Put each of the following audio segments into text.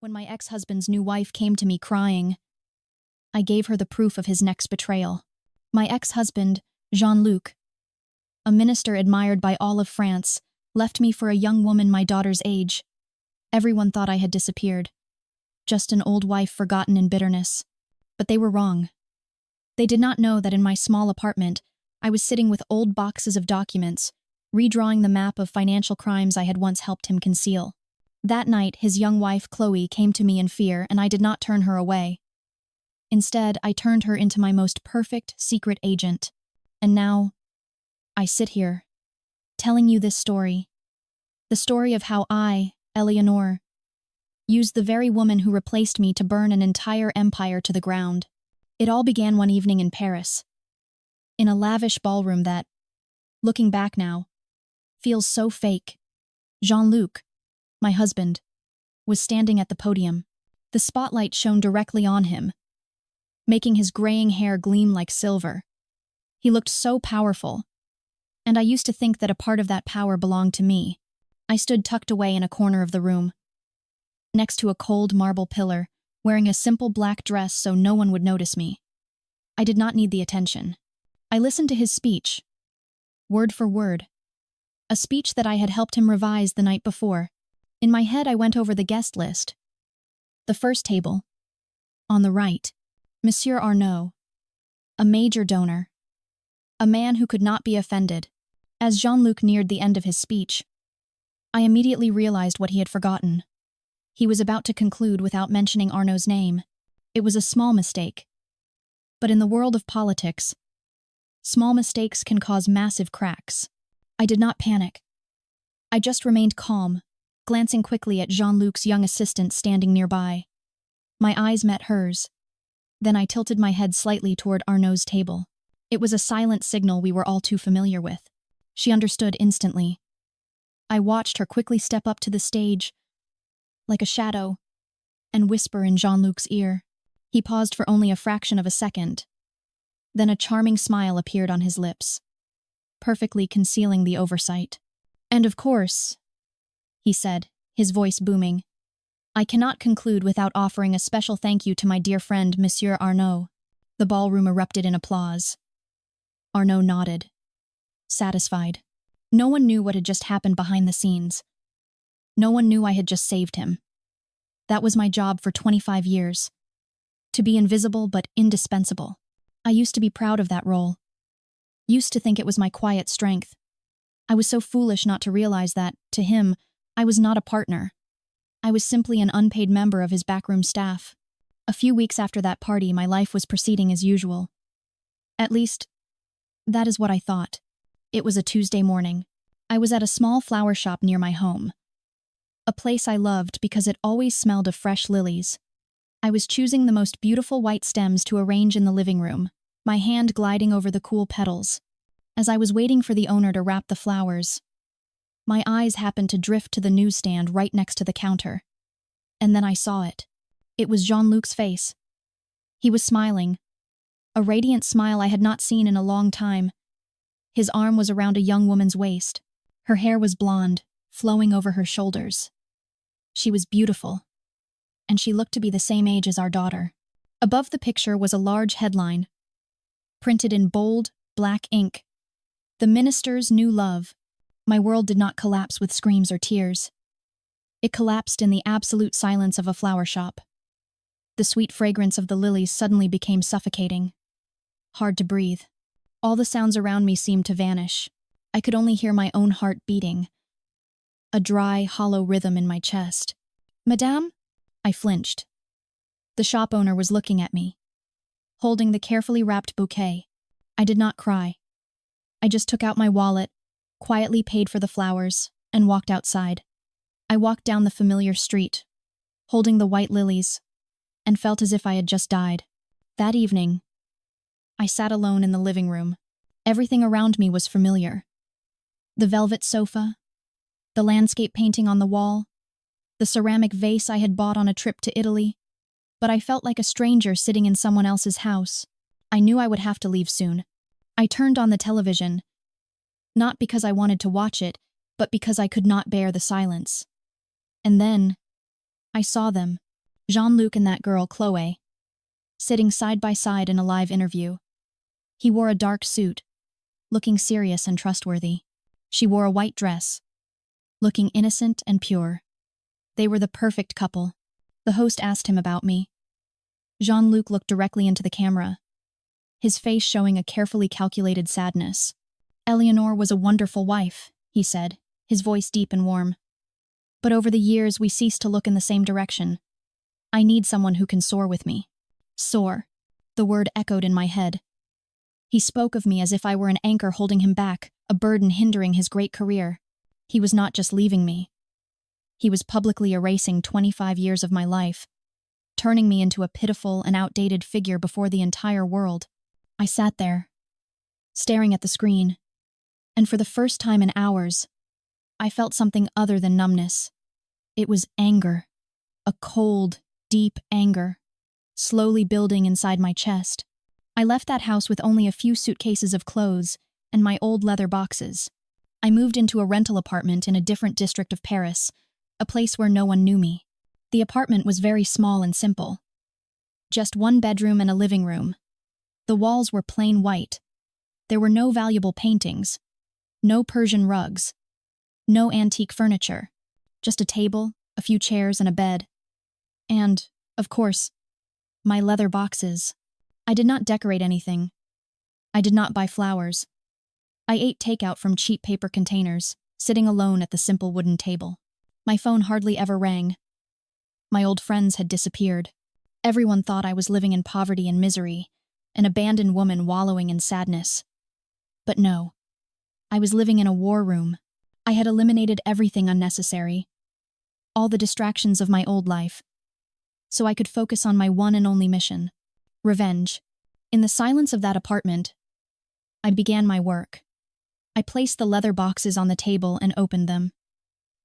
When my ex-husband's new wife came to me crying, I gave her the proof of his next betrayal. My ex-husband, Jean-Luc, a minister admired by all of France, left me for a young woman my daughter's age. Everyone thought I had disappeared. Just an old wife forgotten in bitterness. But they were wrong. They did not know that in my small apartment, I was sitting with old boxes of documents, redrawing the map of financial crimes I had once helped him conceal. That night, his young wife, Chloe, came to me in fear, and I did not turn her away. Instead, I turned her into my most perfect secret agent. And now, I sit here, telling you this story. The story of how I, Eleanor, used the very woman who replaced me to burn an entire empire to the ground. It all began one evening in Paris, in a lavish ballroom that, looking back now, feels so fake. Jean-Luc, my husband, was standing at the podium. The spotlight shone directly on him, making his graying hair gleam like silver. He looked so powerful, and I used to think that a part of that power belonged to me. I stood tucked away in a corner of the room, next to a cold marble pillar, wearing a simple black dress so no one would notice me. I did not need the attention. I listened to his speech, word for word, a speech that I had helped him revise the night before. In my head, I went over the guest list. The first table, on the right, Monsieur Arnaud, a major donor, a man who could not be offended. As Jean-Luc neared the end of his speech, I immediately realized what he had forgotten. He was about to conclude without mentioning Arnaud's name. It was a small mistake. But in the world of politics, small mistakes can cause massive cracks. I did not panic. I just remained calm, glancing quickly at Jean-Luc's young assistant standing nearby. My eyes met hers. Then I tilted my head slightly toward Arnaud's table. It was a silent signal we were all too familiar with. She understood instantly. I watched her quickly step up to the stage, like a shadow, and whisper in Jean-Luc's ear. He paused for only a fraction of a second. Then a charming smile appeared on his lips, perfectly concealing the oversight. "And of course," he said, his voice booming, "I cannot conclude without offering a special thank you to my dear friend, Monsieur Arnaud." The ballroom erupted in applause. Arnaud nodded, satisfied. No one knew what had just happened behind the scenes. No one knew I had just saved him. That was my job for 25 years. To be invisible but indispensable. I used to be proud of that role. Used to think it was my quiet strength. I was so foolish not to realize that, to him, I was not a partner. I was simply an unpaid member of his backroom staff. A few weeks after that party, my life was proceeding as usual. At least, that is what I thought. It was a Tuesday morning. I was at a small flower shop near my home. A place I loved because it always smelled of fresh lilies. I was choosing the most beautiful white stems to arrange in the living room, my hand gliding over the cool petals. As I was waiting for the owner to wrap the flowers, my eyes happened to drift to the newsstand right next to the counter. And then I saw it. It was Jean-Luc's face. He was smiling, a radiant smile I had not seen in a long time. His arm was around a young woman's waist. Her hair was blonde, flowing over her shoulders. She was beautiful, and she looked to be the same age as our daughter. Above the picture was a large headline, printed in bold, black ink. "The Minister's New Love." My world did not collapse with screams or tears. It collapsed in the absolute silence of a flower shop. The sweet fragrance of the lilies suddenly became suffocating. Hard to breathe. All the sounds around me seemed to vanish. I could only hear my own heart beating, a dry, hollow rhythm in my chest. "Madame?" I flinched. The shop owner was looking at me, holding the carefully wrapped bouquet. I did not cry. I just took out my wallet, quietly paid for the flowers, and walked outside. I walked down the familiar street, holding the white lilies, and felt as if I had just died. That evening, I sat alone in the living room. Everything around me was familiar. The velvet sofa, the landscape painting on the wall, the ceramic vase I had bought on a trip to Italy. But I felt like a stranger sitting in someone else's house. I knew I would have to leave soon. I turned on the television, not because I wanted to watch it, but because I could not bear the silence. And then, I saw them, Jean-Luc and that girl, Chloe, sitting side by side in a live interview. He wore a dark suit, looking serious and trustworthy. She wore a white dress, looking innocent and pure. They were the perfect couple. The host asked him about me. Jean-Luc looked directly into the camera, his face showing a carefully calculated sadness. Eleanor was a wonderful wife, he said, his voice deep and warm. But over the years, we ceased to look in the same direction. I need someone who can soar with me. Soar. The word echoed in my head. He spoke of me as if I were an anchor holding him back, a burden hindering his great career. He was not just leaving me. He was publicly erasing 25 years of my life, turning me into a pitiful and outdated figure before the entire world. I sat there, staring at the screen, and for the first time in hours, I felt something other than numbness. It was anger, a cold, deep anger, slowly building inside my chest. I left that house with only a few suitcases of clothes and my old leather boxes. I moved into a rental apartment in a different district of Paris, a place where no one knew me. The apartment was very small and simple. Just one bedroom and a living room. The walls were plain white. There were no valuable paintings, no Persian rugs, no antique furniture, just a table, a few chairs, and a bed. And, of course, my leather boxes. I did not decorate anything. I did not buy flowers. I ate takeout from cheap paper containers, sitting alone at the simple wooden table. My phone hardly ever rang. My old friends had disappeared. Everyone thought I was living in poverty and misery, an abandoned woman wallowing in sadness. But no, I was living in a war room. I had eliminated everything unnecessary, all the distractions of my old life, so I could focus on my one and only mission, revenge. In the silence of that apartment, I began my work. I placed the leather boxes on the table and opened them.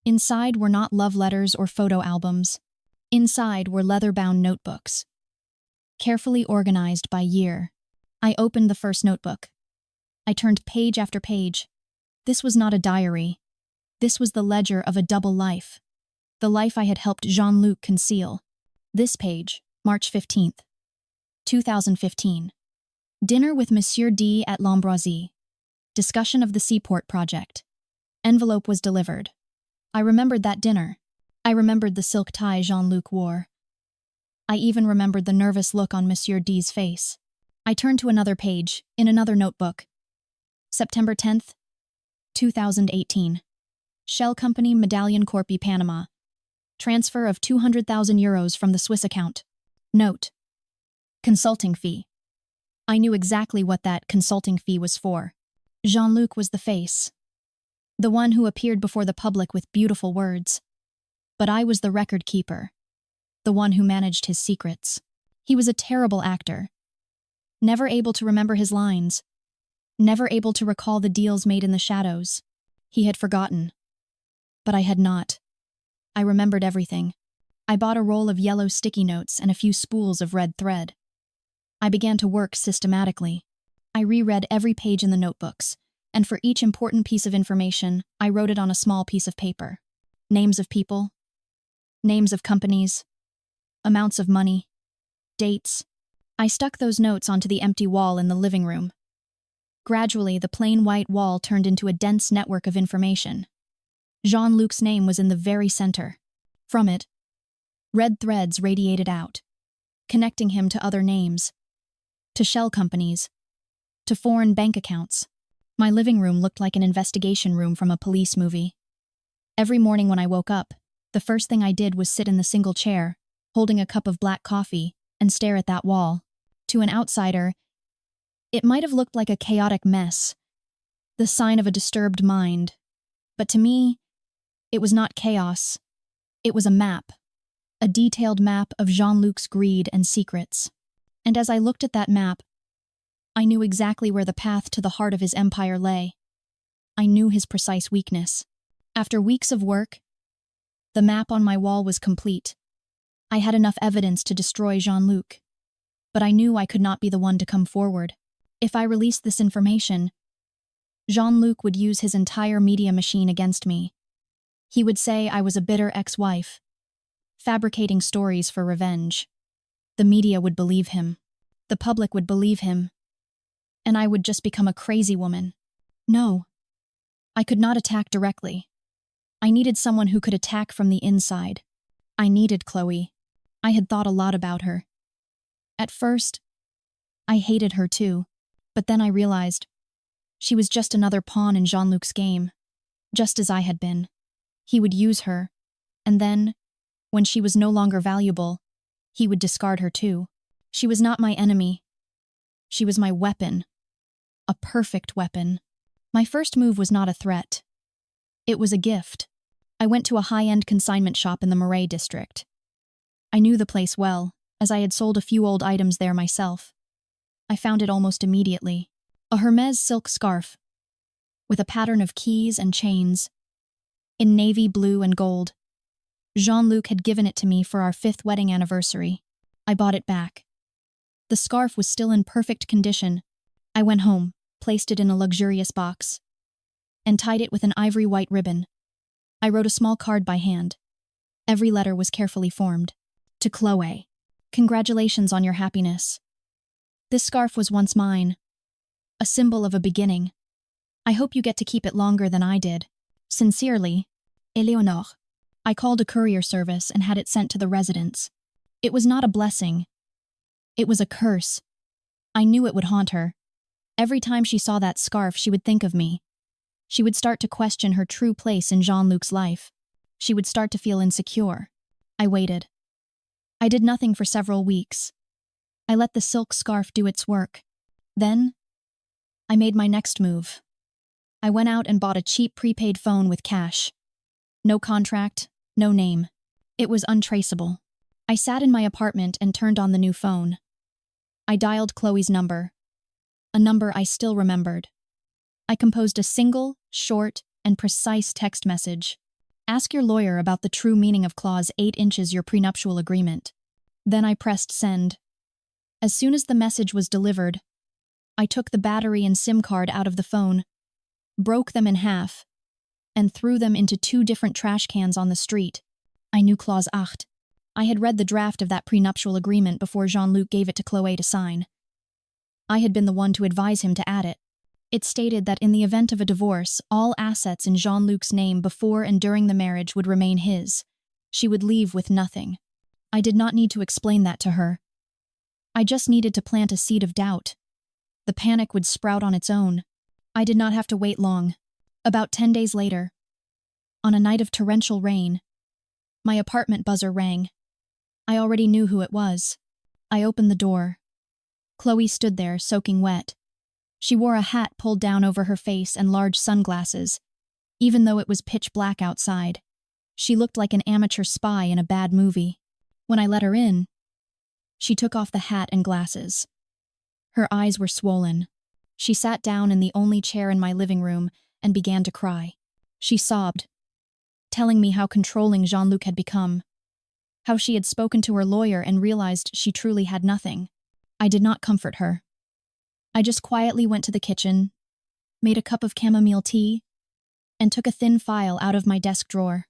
Inside were not love letters or photo albums. Inside were leather-bound notebooks, carefully organized by year. I opened the first notebook. I turned page after page. This was not a diary. This was the ledger of a double life, the life I had helped Jean-Luc conceal. This page, March 15th, 2015. Dinner with Monsieur D at L'Ambroisie. Discussion of the Seaport project. Envelope was delivered. I remembered that dinner. I remembered the silk tie Jean-Luc wore. I even remembered the nervous look on Monsieur D's face. I turned to another page, in another notebook. September 10th, 2018. Shell Company Medallion Corp. Panama. Transfer of 200,000 euros from the Swiss account. Note. Consulting fee. I knew exactly what that consulting fee was for. Jean-Luc was the face, the one who appeared before the public with beautiful words. But I was the record keeper, the one who managed his secrets. He was a terrible actor, never able to remember his lines, never able to recall the deals made in the shadows. He had forgotten. But I had not. I remembered everything. I bought a roll of yellow sticky notes and a few spools of red thread. I began to work systematically. I reread every page in the notebooks, and for each important piece of information, I wrote it on a small piece of paper. Names of people, names of companies, amounts of money, dates. I stuck those notes onto the empty wall in the living room. Gradually, the plain white wall turned into a dense network of information. Jean-Luc's name was in the very center. From it, red threads radiated out, connecting him to other names, to shell companies, to foreign bank accounts. My living room looked like an investigation room from a police movie. Every morning when I woke up, the first thing I did was sit in the single chair, holding a cup of black coffee, and stare at that wall. To an outsider, it might have looked like a chaotic mess, the sign of a disturbed mind. But to me, it was not chaos. It was a map, a detailed map of Jean-Luc's greed and secrets. And as I looked at that map, I knew exactly where the path to the heart of his empire lay. I knew his precise weakness. After weeks of work, the map on my wall was complete. I had enough evidence to destroy Jean-Luc, but I knew I could not be the one to come forward. If I released this information, Jean-Luc would use his entire media machine against me. He would say I was a bitter ex-wife, fabricating stories for revenge. The media would believe him. The public would believe him. And I would just become a crazy woman. No. I could not attack directly. I needed someone who could attack from the inside. I needed Chloe. I had thought a lot about her. At first, I hated her too, but then I realized she was just another pawn in Jean-Luc's game, just as I had been. He would use her, and then, when she was no longer valuable, he would discard her too. She was not my enemy. She was my weapon. A perfect weapon. My first move was not a threat. It was a gift. I went to a high-end consignment shop in the Marais district. I knew the place well, as I had sold a few old items there myself. I found it almost immediately. A Hermes silk scarf, with a pattern of keys and chains, in navy blue and gold. Jean-Luc had given it to me for our 5th wedding anniversary. I bought it back. The scarf was still in perfect condition. I went home, placed it in a luxurious box, and tied it with an ivory white ribbon. I wrote a small card by hand. Every letter was carefully formed. To Chloe. Congratulations on your happiness. This scarf was once mine. A symbol of a beginning. I hope you get to keep it longer than I did. Sincerely, Eleonore. I called a courier service and had it sent to the residence. It was not a blessing. It was a curse. I knew it would haunt her. Every time she saw that scarf, she would think of me. She would start to question her true place in Jean-Luc's life. She would start to feel insecure. I waited. I did nothing for several weeks. I let the silk scarf do its work. Then, I made my next move. I went out and bought a cheap prepaid phone with cash. No contract, no name. It was untraceable. I sat in my apartment and turned on the new phone. I dialed Chloe's number. A number I still remembered. I composed a single, short, and precise text message. Ask your lawyer about the true meaning of clause 8 inches your prenuptial agreement. Then I pressed send. As soon as the message was delivered, I took the battery and SIM card out of the phone, broke them in half, and threw them into 2 different trash cans on the street. I knew clause 8. I had read the draft of that prenuptial agreement before Jean-Luc gave it to Chloe to sign. I had been the one to advise him to add it. It stated that in the event of a divorce, all assets in Jean-Luc's name before and during the marriage would remain his. She would leave with nothing. I did not need to explain that to her. I just needed to plant a seed of doubt. The panic would sprout on its own. I did not have to wait long. About 10 days later, on a night of torrential rain, my apartment buzzer rang. I already knew who it was. I opened the door. Chloe stood there, soaking wet. She wore a hat pulled down over her face and large sunglasses, even though it was pitch black outside. She looked like an amateur spy in a bad movie. When I let her in, she took off the hat and glasses. Her eyes were swollen. She sat down in the only chair in my living room and began to cry. She sobbed, telling me how controlling Jean-Luc had become, how she had spoken to her lawyer and realized she truly had nothing. I did not comfort her. I just quietly went to the kitchen, made a cup of chamomile tea, and took a thin file out of my desk drawer.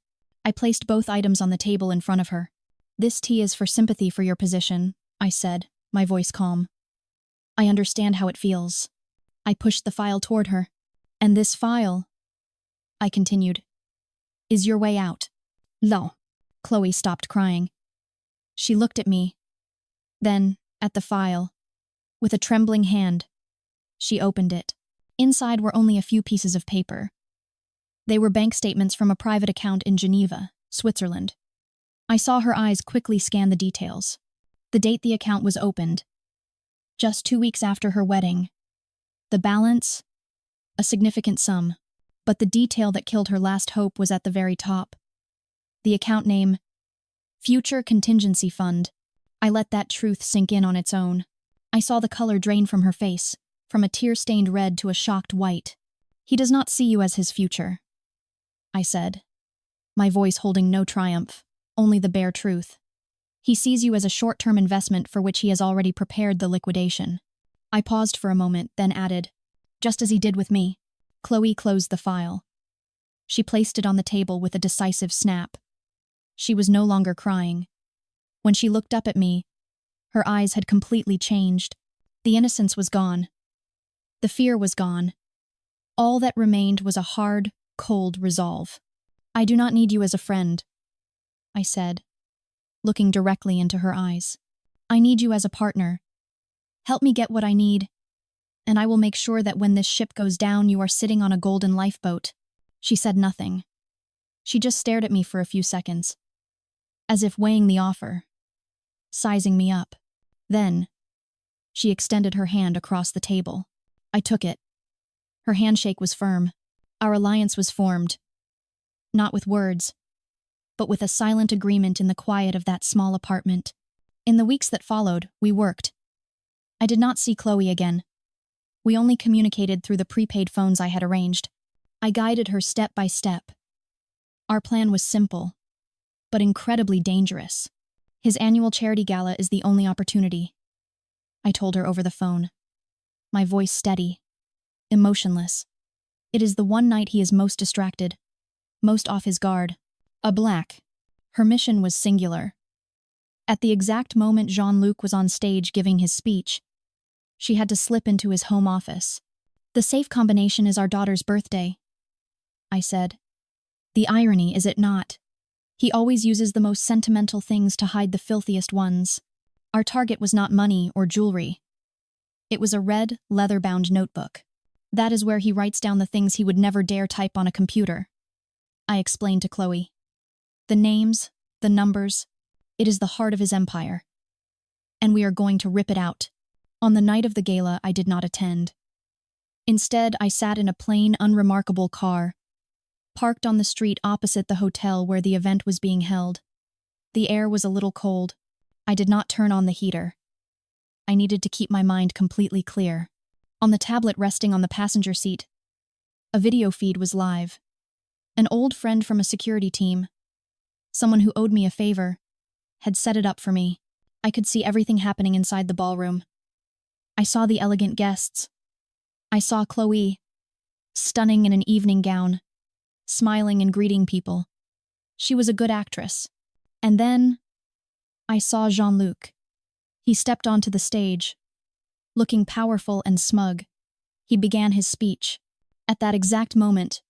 I placed both items on the table in front of her. This tea is for sympathy for your position, I said, my voice calm. I understand how it feels. I pushed the file toward her. And this file, I continued, is your way out. No. Chloe stopped crying. She looked at me, then at the file. With a trembling hand, she opened it. Inside were only a few pieces of paper. They were bank statements from a private account in Geneva, Switzerland. I saw her eyes quickly scan the details. The date the account was opened. Just 2 weeks after her wedding. The balance? A significant sum. But the detail that killed her last hope was at the very top. The account name, Future Contingency Fund. I let that truth sink in on its own. I saw the color drain from her face, from a tear-stained red to a shocked white. He does not see you as his future, I said, my voice holding no triumph, only the bare truth. He sees you as a short-term investment for which he has already prepared the liquidation. I paused for a moment, then added, just as he did with me. Chloe closed the file. She placed it on the table with a decisive snap. She was no longer crying. When she looked up at me, her eyes had completely changed. The innocence was gone. The fear was gone. All that remained was a hard, cold resolve. "I do not need you as a friend," I said, looking directly into her eyes. "I need you as a partner. Help me get what I need, and I will make sure that when this ship goes down, you are sitting on a golden lifeboat." She said nothing. She just stared at me for a few seconds, as if weighing the offer, sizing me up. Then, she extended her hand across the table. I took it. Her handshake was firm. Our alliance was formed, not with words, but with a silent agreement in the quiet of that small apartment. In the weeks that followed, we worked. I did not see Chloe again. We only communicated through the prepaid phones I had arranged. I guided her step by step. Our plan was simple, but incredibly dangerous. His annual charity gala is the only opportunity, I told her over the phone, my voice steady, emotionless. It is the one night he is most distracted, most off his guard. A black. Her mission was singular. At the exact moment Jean-Luc was on stage giving his speech, she had to slip into his home office. "The safe combination is our daughter's birthday," I said. "The irony, is it not? He always uses the most sentimental things to hide the filthiest ones." Our target was not money or jewelry. It was a red, leather-bound notebook. "That is where he writes down the things he would never dare type on a computer," I explained to Chloe. "The names, the numbers, it is the heart of his empire. And we are going to rip it out." On the night of the gala, I did not attend. Instead, I sat in a plain, unremarkable car, parked on the street opposite the hotel where the event was being held. The air was a little cold. I did not turn on the heater. I needed to keep my mind completely clear. On the tablet resting on the passenger seat, a video feed was live. An old friend from a security team, someone who owed me a favor, had set it up for me. I could see everything happening inside the ballroom. I saw the elegant guests. I saw Chloe, stunning in an evening gown, smiling and greeting people. She was a good actress. And then, I saw Jean-Luc. He stepped onto the stage, looking powerful and smug. He began his speech. At that exact moment,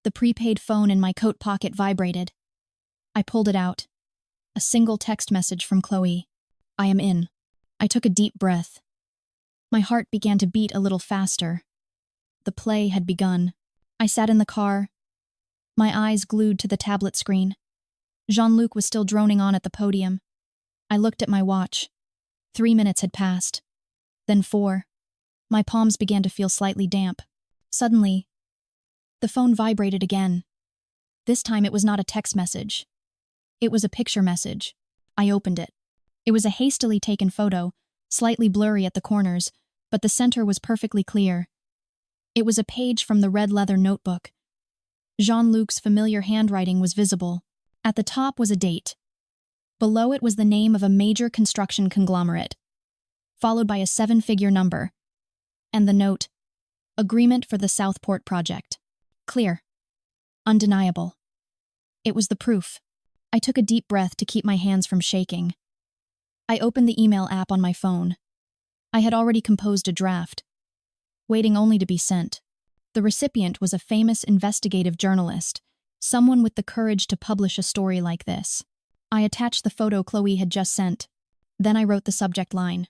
the prepaid phone in my coat pocket vibrated. I pulled it out. A single text message from Chloe. "I am in." I took a deep breath. My heart began to beat a little faster. The play had begun. I sat in the car, my eyes glued to the tablet screen. Jean-Luc was still droning on at the podium. I looked at my watch. 3 minutes had passed. Then 4. My palms began to feel slightly damp. Suddenly, the phone vibrated again. This time it was not a text message. It was a picture message. I opened it. It was a hastily taken photo, slightly blurry at the corners, but the center was perfectly clear. It was a page from the red leather notebook. Jean-Luc's familiar handwriting was visible. At the top was a date. Below it was the name of a major construction conglomerate, followed by a 7-figure number. And the note, "Agreement for the Southport project." Clear. Undeniable. It was the proof. I took a deep breath to keep my hands from shaking. I opened the email app on my phone. I had already composed a draft, waiting only to be sent. The recipient was a famous investigative journalist, someone with the courage to publish a story like this. I attached the photo Chloe had just sent. Then I wrote the subject line.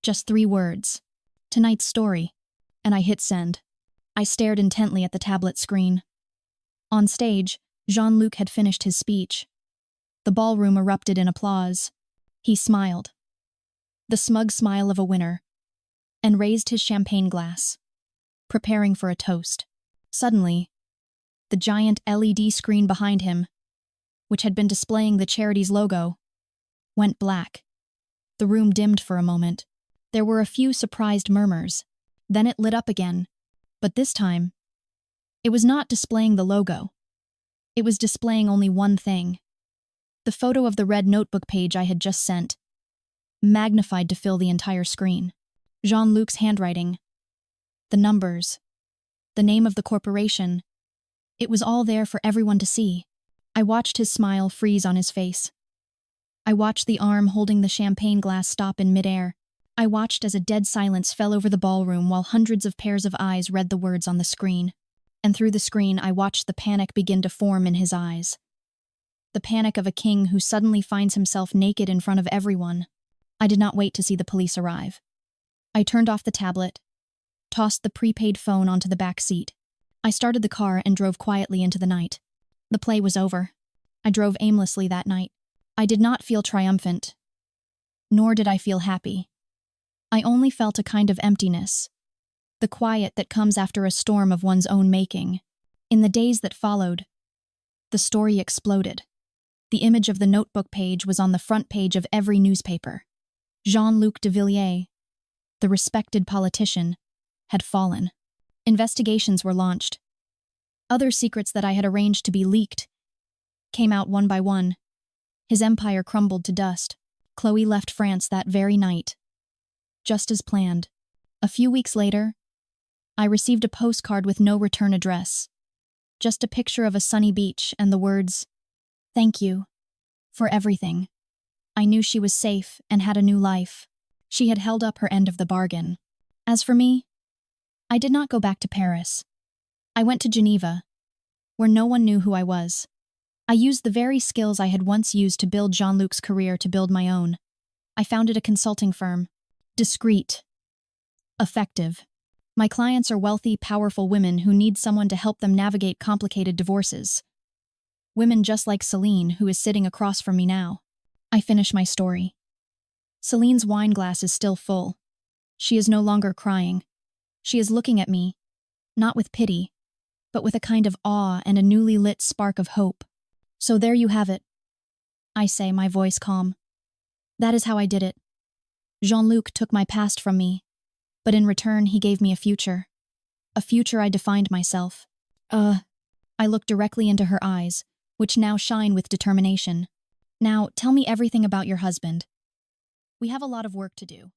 Just 3 words. "Tonight's story." And I hit send. I stared intently at the tablet screen. On stage, Jean-Luc had finished his speech. The ballroom erupted in applause. He smiled, the smug smile of a winner, and raised his champagne glass, preparing for a toast. Suddenly, the giant LED screen behind him, which had been displaying the charity's logo, went black. The room dimmed for a moment. There were a few surprised murmurs. Then it lit up again, but this time, it was not displaying the logo. It was displaying only one thing. The photo of the red notebook page I had just sent, magnified to fill the entire screen. Jean-Luc's handwriting, the numbers, the name of the corporation, it was all there for everyone to see. I watched his smile freeze on his face. I watched the arm holding the champagne glass stop in midair. I watched as a dead silence fell over the ballroom while hundreds of pairs of eyes read the words on the screen. And through the screen, I watched the panic begin to form in his eyes. The panic of a king who suddenly finds himself naked in front of everyone. I did not wait to see the police arrive. I turned off the tablet, tossed the prepaid phone onto the back seat. I started the car and drove quietly into the night. The play was over. I drove aimlessly that night. I did not feel triumphant, nor did I feel happy. I only felt a kind of emptiness, the quiet that comes after a storm of one's own making. In the days that followed, the story exploded. The image of the notebook page was on the front page of every newspaper. Jean-Luc de Villiers, the respected politician, had fallen. Investigations were launched. Other secrets that I had arranged to be leaked came out one by one. His empire crumbled to dust. Chloe left France that very night, just as planned. A few weeks later, I received a postcard with no return address. Just a picture of a sunny beach and the words, "Thank you for everything." I knew she was safe and had a new life. She had held up her end of the bargain. As for me, I did not go back to Paris. I went to Geneva, where no one knew who I was. I used the very skills I had once used to build Jean-Luc's career to build my own. I founded a consulting firm. Discreet. Effective. My clients are wealthy, powerful women who need someone to help them navigate complicated divorces. Women just like Celine, who is sitting across from me now. I finish my story. Celine's wine glass is still full. She is no longer crying. She is looking at me, not with pity, but with a kind of awe and a newly lit spark of hope. "So there you have it," I say, my voice calm. "That is how I did it. Jean-Luc took my past from me, but in return he gave me a future. A future I defined myself. I looked directly into her eyes, which now shine with determination. "Now, tell me everything about your husband. We have a lot of work to do."